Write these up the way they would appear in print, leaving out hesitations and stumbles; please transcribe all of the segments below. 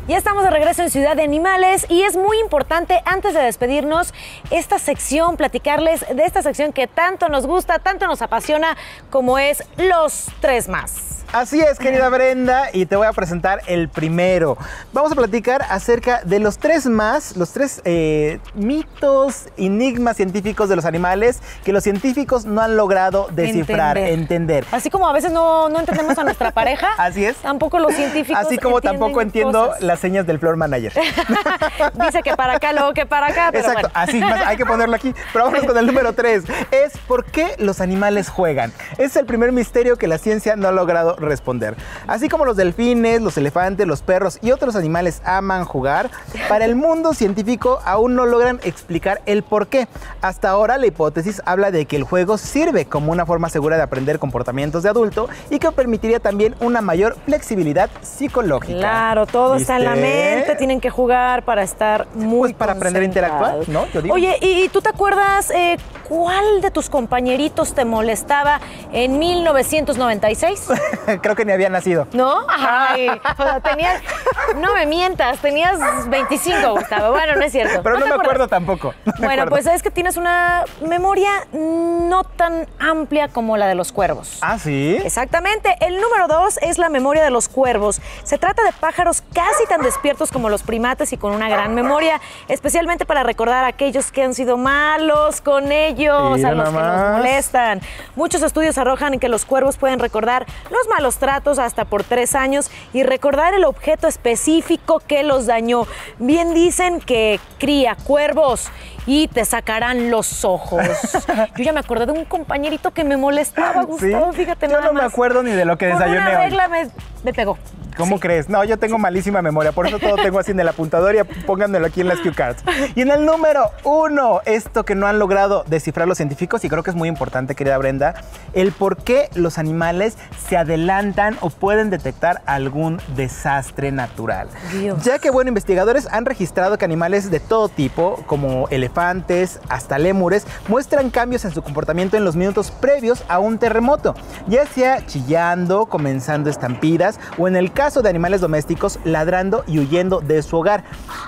Ya estamos de regreso en Ciudad de Animales y es muy importante, antes de despedirnos, esta sección, platicarles de esta sección que tanto nos gusta, tanto nos apasiona, como es Los Tres Más. Así es, querida Brenda, y te voy a presentar el primero. Vamos a platicar acerca de los tres mitos, enigmas científicos de los animales que los científicos no han logrado descifrar, entender. Así como a veces no entendemos a nuestra pareja. Así es. Tampoco los científicos. Así como tampoco entiendo cosas. Las señas del floor manager. Dice que para acá, luego que para acá. Pero exacto, bueno. Así hay que ponerlo aquí. Pero vámonos con el número 3. Es ¿por qué los animales juegan? Es el primer misterio que la ciencia no ha logrado responder. Así como los delfines, los elefantes, los perros y otros animales aman jugar, para el mundo científico aún no logran explicar el por qué. Hasta ahora la hipótesis habla de que el juego sirve como una forma segura de aprender comportamientos de adulto y que permitiría también una mayor flexibilidad psicológica. Claro, todo ¿viste? está en la mente, tienen que jugar para estar muy para aprender a interactuar, ¿no? Yo digo. Oye, ¿y tú te acuerdas cuál de tus compañeritos te molestaba en 1996? Creo que ni había nacido. ¿No? Ay, o sea, no me mientas, tenías 25, Gustavo. Bueno, no es cierto. Pero no me acuerdo tampoco. Bueno, pues es que tienes una memoria no tan amplia como la de los cuervos. ¿Ah, sí? Exactamente. El número 2 es la memoria de los cuervos. Se trata de pájaros casi tan despiertos como los primates y con una gran memoria, especialmente para recordar a aquellos que han sido malos con ellos, mira a los que nos molestan. Muchos estudios arrojan que los cuervos pueden recordar los malos tratos hasta por 3 años y recordar el objeto específico que los dañó. Bien dicen que cría cuervos y te sacarán los ojos. Yo ya me acordé de un compañerito que me molestaba, Gustavo, ¿sí? fíjate yo nada más. Yo no me acuerdo ni de lo que desayuné una hoy. regla me pegó. ¿Cómo crees? No, yo tengo malísima memoria, por eso todo tengo así en el apuntador y pónganmelo aquí en las cue cards. Y en el número 1, esto que no han logrado descifrar los científicos, y creo que es muy importante, querida Brenda, el por qué los animales se adelantan o pueden detectar algún desastre natural. Dios. Ya que, bueno, investigadores han registrado que animales de todo tipo, como elefantes hasta lémures, muestran cambios en su comportamiento en los minutos previos a un terremoto, ya sea chillando, comenzando estampidas, o en el caso de animales domésticos, ladrando y huyendo de su hogar.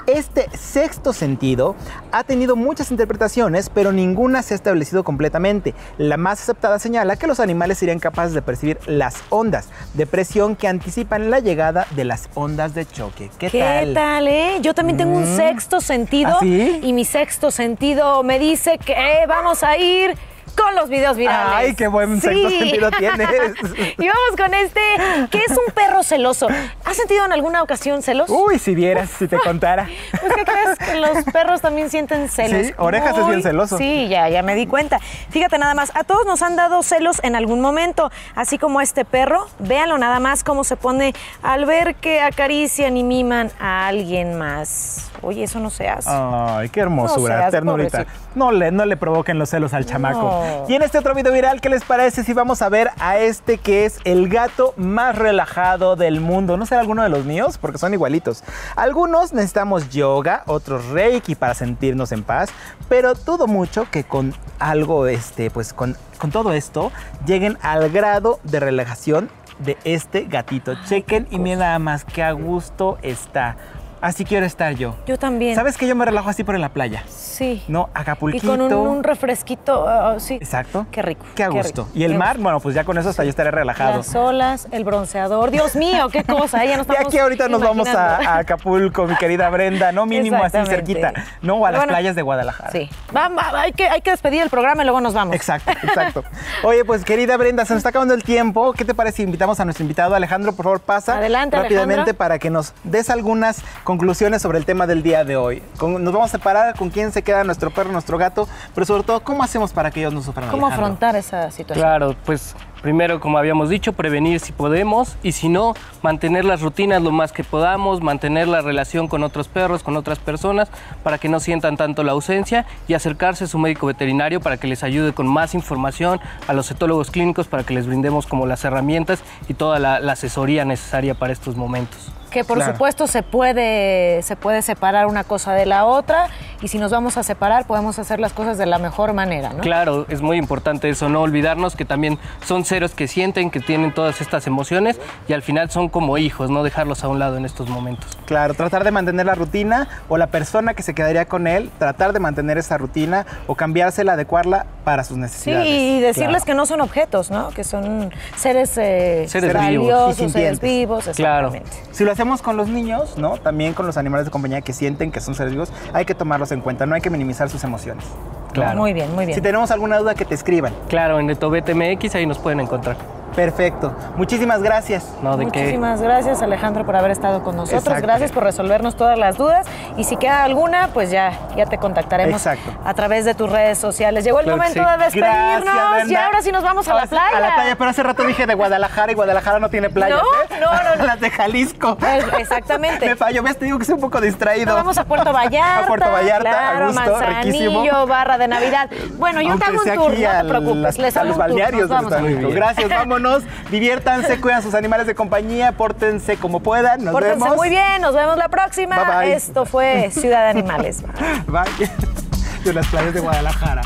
Este sexto sentido ha tenido muchas interpretaciones, pero ninguna se ha establecido completamente. La más aceptada señala que los animales serían capaces de percibir las ondas de presión que anticipan la llegada de las ondas de choque. ¿Qué tal? Yo también tengo un sexto sentido. ¿Ah, sí? Y mi sexto sentido me dice que vamos a ir con los videos virales. ¡Ay, qué buen sexto sentido tienes! Y vamos con este, que es un perro celoso. ¿Has sentido en alguna ocasión celos? Uy, si vieras, si te contara. Pues, ¿qué crees? Que los perros también sienten celos. Sí, Orejas es bien celoso. Sí, ya me di cuenta. Fíjate nada más, a todos nos han dado celos en algún momento, así como este perro. Véanlo nada más cómo se pone al ver que acarician y miman a alguien más. Oye, eso no se hace. Ay, qué hermosura, no seas, ternurita. pobrecito. No le provoquen los celos al chamaco. No. Y en este otro video viral, ¿qué les parece si vamos a ver a este que es el gato más relajado del mundo? ¿No será alguno de los míos? Porque son igualitos. Algunos necesitamos yoga, otros reiki para sentirnos en paz, pero dudo mucho que con algo, pues con todo esto, lleguen al grado de relajación de este gatito. Chequen y miren nada más qué a gusto está. Así quiero estar yo. Yo también. ¿Sabes que yo me relajo así por en la playa? Sí. No, Acapulquito. Y con un refresquito, sí. Exacto. Qué rico. Qué a gusto. Y el mar, bueno, pues ya con eso hasta yo estaré relajado. Las olas, el bronceador. Dios mío, qué cosa. Ya nos y aquí ahorita nos vamos a Acapulco, mi querida Brenda. No mínimo así cerquita. No, a las playas de Guadalajara. Sí. Hay que despedir el programa y luego nos vamos. Exacto. Oye, pues querida Brenda, se nos está acabando el tiempo. ¿Qué te parece si invitamos a nuestro invitado? Alejandro, por favor, pasa. Adelante, rápidamente, Alejandro, para que nos des algunas conclusiones sobre el tema del día de hoy. Nos vamos a separar con quién se queda nuestro perro, nuestro gato, pero sobre todo, ¿cómo hacemos para que ellos no sufran? ¿Cómo Alejandro? afrontar esa situación? Claro, pues primero, como habíamos dicho, prevenir si podemos y si no, mantener las rutinas lo más que podamos, mantener la relación con otros perros, con otras personas, para que no sientan tanto la ausencia y acercarse a su médico veterinario para que les ayude con más información, a los etólogos clínicos para que les brindemos como las herramientas y toda la asesoría necesaria para estos momentos. Que por supuesto se puede separar una cosa de la otra y si nos vamos a separar podemos hacer las cosas de la mejor manera, ¿no? Claro, es muy importante eso, no olvidarnos que también son seres que sienten, que tienen todas estas emociones y al final son como hijos, no dejarlos a un lado en estos momentos. Claro, tratar de mantener la rutina o la persona que se quedaría con él, tratar de mantener esa rutina o cambiársela, adecuarla para sus Sí, necesidades. y decirles Claro. que no son objetos, ¿no? Que son seres, Seres valiosos, vivos y seres sintientes. vivos, Claro. exactamente. Si lo hacemos con los niños, ¿no? También con los animales de compañía que sienten que son seres vivos, hay que tomarlos en cuenta, no hay que minimizar sus emociones. Claro. Muy bien, muy bien. Si tenemos alguna duda, que te escriban. Claro, en Netobet MX ahí nos pueden encontrar. Perfecto. Muchísimas gracias. No, de qué. Muchísimas gracias, Alejandro, por haber estado con nosotros. Exacto. Gracias por resolvernos todas las dudas. Y si queda alguna, pues ya te contactaremos Exacto. a través de tus redes sociales. Llegó el Claro que momento sí. de despedirnos. Gracias, Brenda. Y ahora sí nos vamos a la playa. A la playa, pero hace rato dije de Guadalajara y Guadalajara no tiene playas. No, ¿eh? no. Las de Jalisco. Exactamente. Me falló, ves, te digo que soy un poco distraído. Nos vamos a Puerto Vallarta. A Puerto Vallarta, claro, a gusto, riquísimo. Manzanillo, Barra de Navidad. Bueno, yo te hago un Aunque sea tour, aquí no te a preocupes. Les a hago los un tour. balnearios Nos de vamos San a Luis. bien. Gracias, vámonos. Diviértanse, cuidan sus animales de compañía, pórtense como puedan. Nos Pórtense vemos. muy bien, nos vemos la próxima. Bye, bye. Esto fue Ciudad de Animales. Bye. De las playas de Guadalajara.